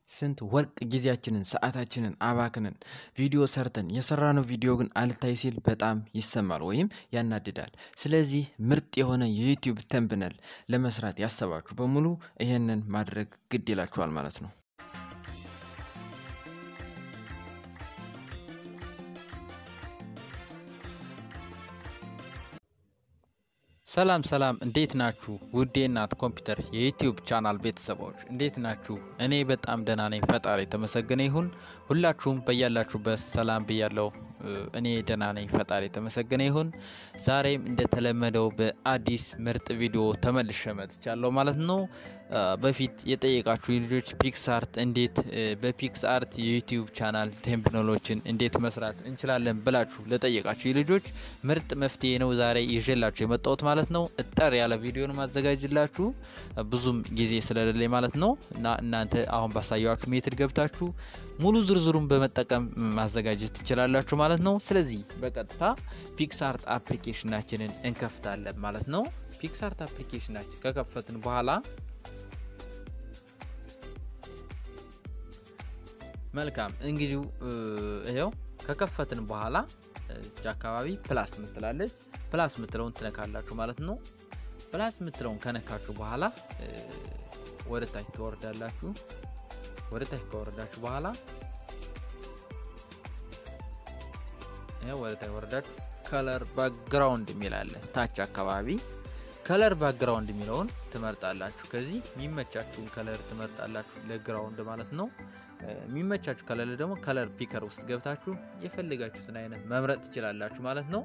ስንት ወርቅ ጊዜያችንን ሰዓታችንን አባክነን ቪዲዮ ሰርተን የሰራነው ቪዲዮ ግን አልታይ ሲል በጣም ይሰማል ወይም ያናድዳል። ስለዚህ ምርጥ የሆነ የዩቲዩብ ተምብኔል ለመስራት ያሰባችሁ በሙሉ ይሄንን ማድረግ ግድ ይላችኋል ማለት ነው። ሰላም እንዴት ናችሁ? ውዴ እናት ኮምፒውተር የዩቲዩብ ቻናል ቤተሰቦች እንዴት ናችሁ? እኔ በጣም ደህና ነኝ፣ ፈጣሪ የተመሰገነ ይሁን። ሁላችሁም በያላችሁበት ሰላም ብያለሁ። እኔ ደህና ነኝ፣ ፈጣሪ የተመሰገነ ይሁን። ዛሬም እንደተለመደው በአዲስ ምርጥ ቪዲዮ ተመልሼ መጥቻለሁ ማለት ነው። በፊት የጠየቃችሁ ልጆች ፒክስአርት እንዴት በፒክስአርት የዩቲዩብ ቻናል ተምብኔሎችን እንዴት መስራት እንችላለን ብላችሁ ለጠየቃችሁ ልጆች ምርጥ መፍትሄ ነው ዛሬ ይዤላችሁ የመጣሁት ማለት ነው። እጠር ያለ ቪዲዮ ነው ማዘጋጅላችሁ ብዙም ጊዜ ስለሌለኝ ማለት ነው። እና እናንተ አሁን ባሳያችሁ ሜትድ ገብታችሁ ሙሉ ዝርዝሩን በመጠቀም ማዘጋጀት ትችላላችሁ ማለት ነው። ስለዚህ በቀጥታ ፒክስአርት አፕሊኬሽናችንን እንከፍታለን ማለት ነው። ፒክስአርት አፕሊኬሽናችን ከከፈትን በኋላ መልካም እንግዲህ ይሄው ከከፈትን በኋላ እዚህ አካባቢ ፕላስ ምትላለች ፕላስ ምትለውን ትነካላችሁ ማለት ነው። ፕላስ ምትለውን ከነካችሁ በኋላ ወደ ታች ትወርዳላችሁ። ወደ ታች ከወረዳችሁ በኋላ ይሄው ወደ ታች ወረዳችሁ ከለር ባክግራውንድ የሚላል ታች አካባቢ ከለር ባክግራውንድ የሚለውን ትመርጣላችሁ። ከዚህ የሚመቻችሁን ከለር ትመርጣላችሁ ለግራውንድ ማለት ነው። የሚመቻችሁ ከለር ደግሞ ከለር ፒከር ውስጥ ገብታችሁ የፈለጋችሁትን አይነት መምረጥ ትችላላችሁ ማለት ነው።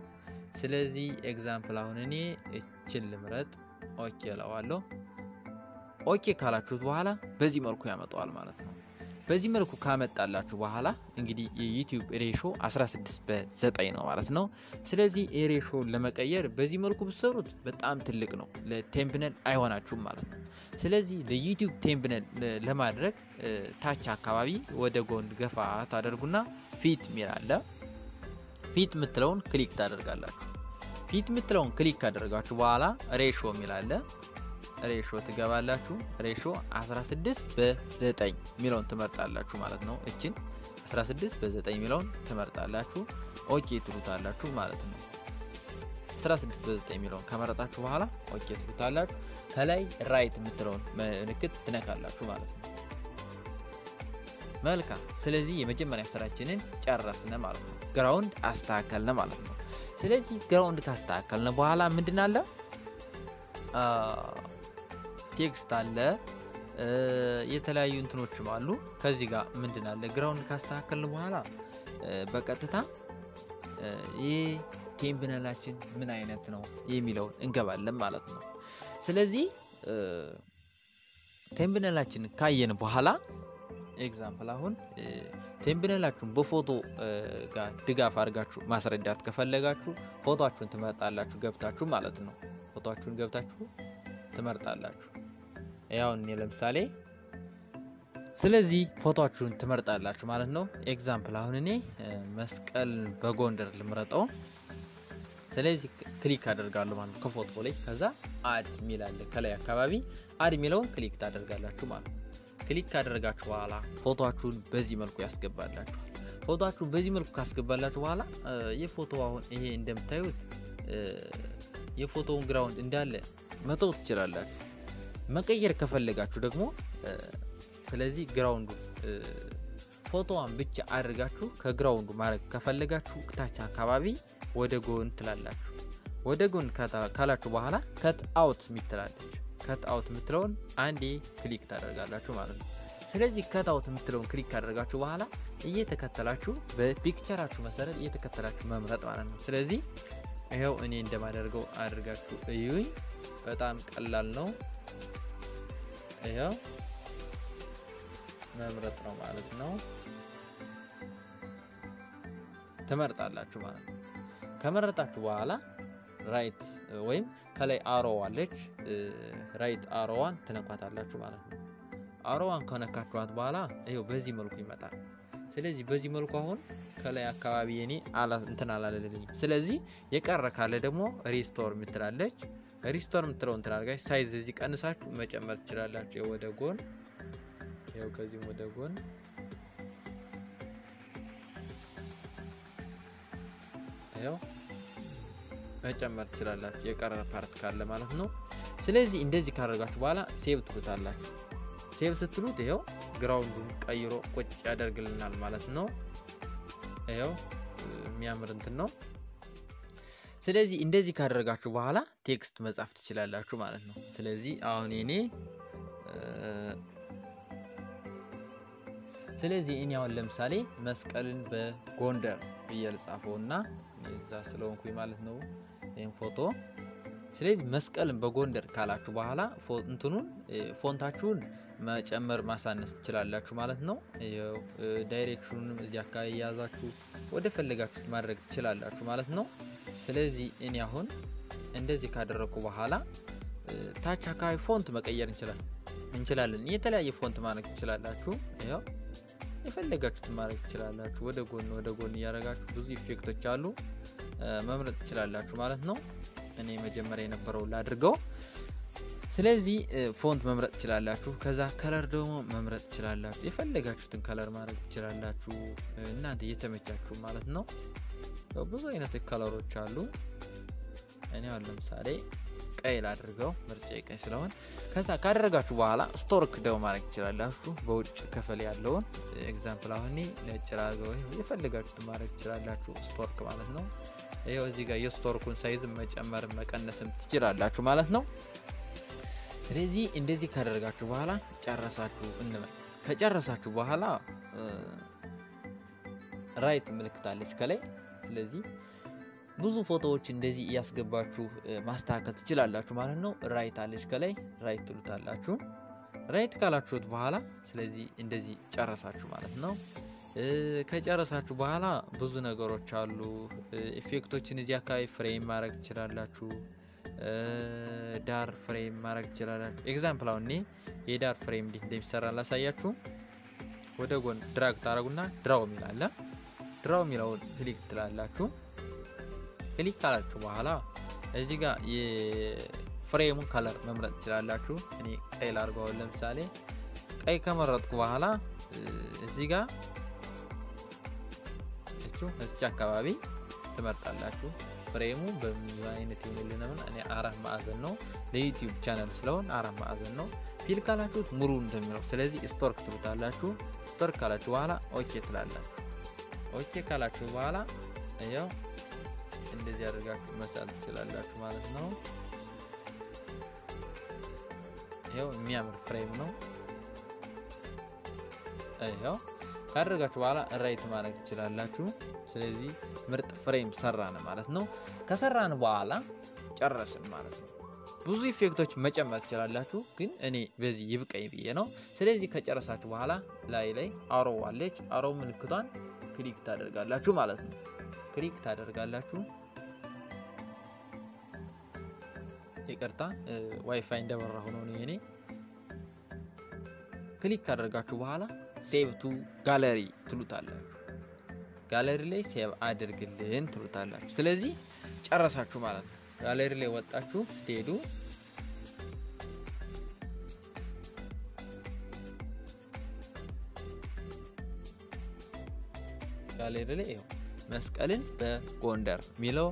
ስለዚህ ኤግዛምፕል አሁን እኔ እቺን ልምረጥ። ኦኬ እለዋለሁ። ኦኬ ካላችሁት በኋላ በዚህ መልኩ ያመጣዋል ማለት ነው። በዚህ መልኩ ካመጣላችሁ በኋላ እንግዲህ የዩቲዩብ ሬሾ 16:9 ነው ማለት ነው። ስለዚህ ሬሾ ለመቀየር በዚህ መልኩ ብትሰሩት በጣም ትልቅ ነው፣ ለተምብኔል አይሆናችሁም ማለት ነው። ስለዚህ ለዩቲዩብ ተምብኔል ለማድረግ ታች አካባቢ ወደ ጎን ገፋ ታደርጉና ፊት ሚላለ ፊት ምትለውን ክሊክ ታደርጋላችሁ። ፊት ምትለውን ክሊክ ካደረጋችሁ በኋላ ሬሾ ሚላለ ሬሾ ትገባላችሁ። ሬሾ 16:9 ሚሊዮን ትመርጣላችሁ ማለት ነው። እቺን 16:9 ሚሊዮን ትመርጣላችሁ። ኦኬ ትሉታላችሁ ማለት ነው። 16:9 ሚሊዮን ከመረጣችሁ በኋላ ኦኬ ትሉታላችሁ። ከላይ ራይት ምትለውን ምልክት ትነካላችሁ ማለት ነው። መልካም ስለዚህ የመጀመሪያ ስራችንን ጨረስን ማለት ነው። ግራውንድ አስተካከልን ማለት ነው። ስለዚህ ግራውንድ ካስተካከልን በኋላ ምንድናለ ቴክስት አለ የተለያዩ እንትኖችም አሉ። ከዚህ ጋር ምንድናለ ግራውንድ ካስተካከልን በኋላ በቀጥታ ተምብኔላችን ምን አይነት ነው የሚለው እንገባለን ማለት ነው። ስለዚህ ተምብኔላችን ካየን በኋላ ኤግዛምፕል አሁን ተምብኔላችሁን በፎቶ ጋር ድጋፍ አድርጋችሁ ማስረዳት ከፈለጋችሁ ፎቶአችሁን ትመርጣላችሁ ገብታችሁ ማለት ነው። ፎቶአችሁን ገብታችሁ ትመርጣላችሁ። ያው እኔ ለምሳሌ ስለዚህ ፎቶአችሁን ትመርጣላችሁ ማለት ነው። ኤግዛምፕል አሁን እኔ መስቀል በጎንደር ልምረጠው። ስለዚህ ክሊክ አደርጋለሁ ማለት ነው ከፎቶ ላይ። ከዛ አድ ሚላል ከላይ አካባቢ አድ ሚለውን ክሊክ ታደርጋላችሁ ማለት ነው። ክሊክ ካደረጋችሁ በኋላ ፎቶአችሁን በዚህ መልኩ ያስገባላችሁ። ፎቶአችሁን በዚህ መልኩ ካስገባላችሁ በኋላ የፎቶው አሁን ይሄ እንደምታዩት የፎቶውን ግራውንድ እንዳለ መተው ትችላላችሁ። መቀየር ከፈለጋችሁ ደግሞ ስለዚህ ግራውንዱ ፎቶዋን ብቻ አድርጋችሁ ከግራውንዱ ማድረግ ከፈለጋችሁ ታች አካባቢ ወደ ጎን ትላላችሁ። ወደ ጎን ካላችሁ በኋላ ከት አውት ምትላለች ከት አውት ምትለውን አንዴ ክሊክ ታደርጋላችሁ ማለት ነው። ስለዚህ ከት አውት ምትለውን ክሊክ ካደረጋችሁ በኋላ እየተከተላችሁ በፒክቸራችሁ መሰረት እየተከተላችሁ መምረጥ ማለት ነው። ስለዚህ ይሄው እኔ እንደማደርገው አድርጋችሁ እዩኝ። በጣም ቀላል ነው። ይሄው መምረጥ ነው ማለት ነው። ተመርጣላችሁ ማለት ነው። ከመረጣችሁ በኋላ ራይት ወይም ከላይ አሮው አለች ራይት አሮዋን ትነካታላችሁ ማለት ነው። አሮዋን ከነካችኋት በኋላ ይሄው በዚህ መልኩ ይመጣል። ስለዚህ በዚህ መልኩ አሁን ከላይ አካባቢ እኔ እንትን አላለልኝ። ስለዚህ የቀረ ካለ ደግሞ ሪስቶር ምትላለች ሪስቶር ምትለውን ትራርጋይ ሳይዝ እዚህ ቀንሳችሁ መጨመር ትችላላችሁ ወደ ጎን ያው ከዚህ ወደ ጎን ያው መጨመር ትችላላችሁ የቀረ ፓርት ካለ ማለት ነው ስለዚህ እንደዚህ ካደረጋችሁ በኋላ ሴቭ ትሉታላችሁ ሴቭ ስትሉት ይሄው ግራውንዱን ቀይሮ ቁጭ ያደርግልናል ማለት ነው ይሄው የሚያምር እንትን ነው ስለዚህ እንደዚህ ካደረጋችሁ በኋላ ቴክስት መጻፍ ትችላላችሁ ማለት ነው ስለዚህ አሁን እኔ አሁን ለምሳሌ መስቀልን በጎንደር ብየልጻፈውና እዛ ስለሆንኩኝ ማለት ነው ይሄን ፎቶ ስለዚህ መስቀልን በጎንደር ካላችሁ በኋላ እንትኑን ፎንታችሁን መጨመር ማሳነስ ትችላላችሁ ማለት ነው ዳይሬክሽኑንም እዚህ አካባቢ ያዛችሁ ወደ ፈለጋችሁት ማድረግ ትችላላችሁ ማለት ነው ስለዚህ እኔ አሁን እንደዚህ ካደረኩ በኋላ ታች አካባቢ ፎንት መቀየር እንችላለን የተለያየ ፎንት ማድረግ ትችላላችሁ ይሄው የፈለጋችሁት ማድረግ ትችላላችሁ ወደ ጎን ያረጋችሁ ብዙ ኢፌክቶች አሉ መምረጥ ትችላላችሁ ማለት ነው እኔ መጀመሪያ የነበረው ላድርገው ስለዚህ ፎንት መምረጥ ትችላላችሁ ከዛ ከለር ደግሞ መምረጥ ትችላላችሁ የፈለጋችሁትን ከለር ማድረግ ትችላላችሁ እናንተ የተመቻችሁ ማለት ነው ብዙ አይነት ከለሮች አሉ እኔ አሁን ለምሳሌ ቀይ ላድርገው ምርጫዬ ቀይ ስለሆነ ከዛ ካደረጋችሁ በኋላ ስቶርክ ደግሞ ማድረግ ትችላላችሁ በውጭ ክፍል ያለውን ኤግዛምፕል አሁን ነጭ ላድርገው የፈለጋችሁትን ማድረግ ትችላላችሁ ስቶርክ ማለት ነው ይሄው እዚህ ጋር የስቶርኩን ሳይዝ መጨመር መቀነስም ትችላላችሁ ማለት ነው ስለዚህ እንደዚህ ካደረጋችሁ በኋላ ጨረሳችሁ እንበል ከጨረሳችሁ በኋላ ራይት ምልክት አለች ከላይ ስለዚህ ብዙ ፎቶዎች እንደዚህ ያስገባችሁ ማስተካከል ትችላላችሁ ማለት ነው ራይት አለች ከላይ ራይት ትሉታላችሁ ራይት ካላችሁት በኋላ ስለዚህ እንደዚህ ጨረሳችሁ ማለት ነው ከጨረሳችሁ በኋላ ብዙ ነገሮች አሉ ኢፌክቶችን እዚህ አካባቢ ፍሬም ማድረግ ትችላላችሁ ዳር ፍሬም ማድረግ ትችላላችሁ ኤግዛምፕል አሁን የዳር ፍሬም እንዴት እንደሚሰራ ላሳያችሁ ወደ ጎን ድራግ ታረጉና ድራው ሚላለ ድራው ሚላውን ክሊክ ትላላችሁ ክሊክ ካላችሁ በኋላ እዚህ ጋር የፍሬሙን ከለር መምረጥ ትችላላችሁ እኔ ቀይ ላድርገው ለምሳሌ ቀይ ከመረጥኩ በኋላ እዚህ ጋር እዚህ አካባቢ ትመርጣላችሁ ፍሬሙ በምን አይነት ይሆንልናል እኔ አራት ማዕዘን ነው ለዩቲዩብ ቻናል ስለሆነ አራት ማዕዘን ነው ፊል ካላችሁት ሙሉ እንደሚለው ስለዚህ ስቶርክ ትሉታላችሁ ስቶርክ ካላችሁ በኋላ ኦኬ ትላላችሁ ኦኬ ካላችሁ በኋላ ያው እንደዚህ አድርጋችሁ መሳል ትችላላችሁ ማለት ነው ያው የሚያምር ፍሬም ነው ያው ካደረጋችሁ በኋላ ራይት ማድረግ ትችላላችሁ ስለዚህ ምርጥ ፍሬም ሰራነ ማለት ነው ከሰራን በኋላ ጨረስን ማለት ነው ብዙ ኢፌክቶች መጨመር ትችላላችሁ ግን እኔ በዚህ ይብቀኝ ብዬ ነው ስለዚህ ከጨረሳችሁ በኋላ ላይ አሮ አለች አሮ ምልክቷን ክሊክ ታደርጋላችሁ ማለት ነው ክሊክ ታደርጋላችሁ ይቅርታ ዋይፋይ እንደበራ ሆኖ ነው የኔ ክሊክ ካደረጋችሁ በኋላ ሴቭ ቱ ጋለሪ ትሉታላችሁ ጋለሪ ላይ ሴቭ አድርግልን ትሉታላችሁ ስለዚህ ጨረሳችሁ ማለት ነው ጋለሪ ላይ ወጣችሁ ስትሄዱ ጋለሪ ላይ መስቀልን በጎንደር ሚለው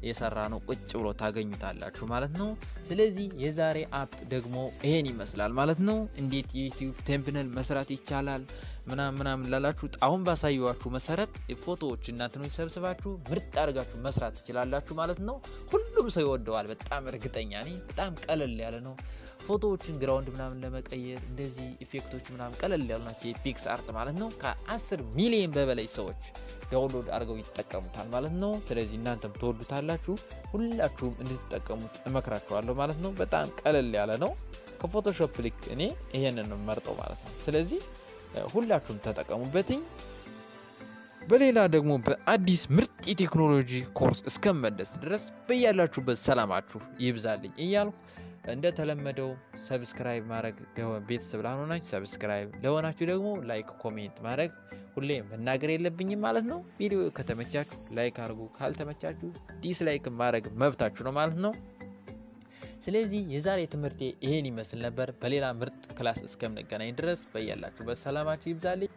የሰራነው ቁጭ ብሎ ታገኙታላችሁ ማለት ነው ስለዚህ የዛሬ አፕ ደግሞ ይሄን ይመስላል ማለት ነው እንዴት የዩቲዩብ ተምብኔል መስራት ይቻላል ምናምን ላላችሁ አሁን ባሳየዋችሁ መሰረት ፎቶዎች እናንተን ሰብስባችሁ ምርጥ አድርጋችሁ መስራት ትችላላችሁ ማለት ነው ሁሉም ሰው ይወደዋል በጣም እርግጠኛ ነኝ በጣም ቀለል ያለ ነው ፎቶዎችን ግራውንድ ምናምን ለመቀየር እንደዚህ ኢፌክቶች ምናምን ቀለል ያሉ ናቸው የፒክስ አርት ማለት ነው ከ10 ሚሊዮን በላይ ሰዎች ዳውንሎድ አድርገው ይተጠቀሙታል ማለት ነው ስለዚህ እናንተም ተወዱታላችሁ ሁላችሁም እንድትጠቀሙት እመክራችኋለሁ ማለት ነው በጣም ቀለል ያለ ነው ከፎቶሾፕ ልክ እኔ ይሄንን ነው መርጠው ማለት ነው ስለዚህ ሁላችሁም ተጠቀሙበትኝ በሌላ ደግሞ በአዲስ ምርጥ የቴክኖሎጂ ኮርስ እስከመደስ ድረስ በእያላችሁበት ሰላማችሁ ይብዛልኝ እያልኩ እንደተለመደው ሰብስክራይብ ማድረግ ቤተሰብ ላሆናችሁ ሰብስክራይብ ለሆናችሁ ደግሞ ላይክ ኮሜንት ማድረግ ሁሌ መናገር የለብኝም ማለት ነው ቪዲዮ ከተመቻችሁ ላይክ አድርጉ ካልተመቻችሁ ዲስላይክ ማድረግ መብታችሁ ነው ማለት ነው ስለዚህ የዛሬ ትምህርቴ ይሄን ይመስል ነበር በሌላ ምርጥ ክላስ እስከምንገናኝ ድረስ በእያላችሁበት ሰላማችሁ ይብዛልኝ